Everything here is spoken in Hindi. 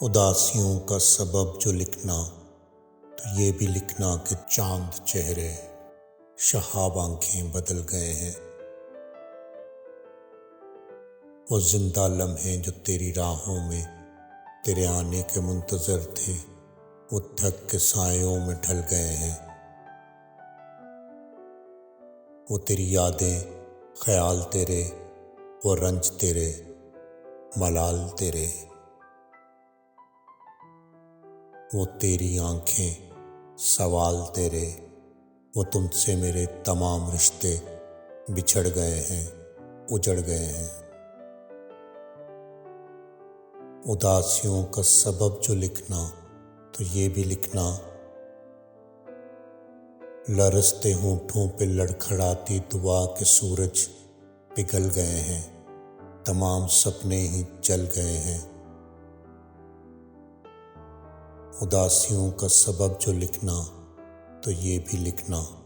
उदासियों का सबब जो लिखना, तो ये भी लिखना कि चांद चेहरे शहाब आंखें बदल गए हैं। वो जिंदा लम्हे जो तेरी राहों में तेरे आने के मुंतजर थे, वो थक के सायों में ढल गए हैं। वो तेरी यादें, ख्याल तेरे, वो रंज तेरे, मलाल तेरे। वो तेरी आंखें, सवाल तेरे, वो तुमसे मेरे तमाम रिश्ते बिछड़ गए हैं, उजड़ गए हैं। उदासियों का सबब जो लिखना, तो ये भी लिखना, लरसते होंठों पे लड़खड़ाती दुआ के सूरज पिघल गए हैं, तमाम सपने ही जल गए हैं। उदासियों का सबब जो लिखना, तो ये भी लिखना।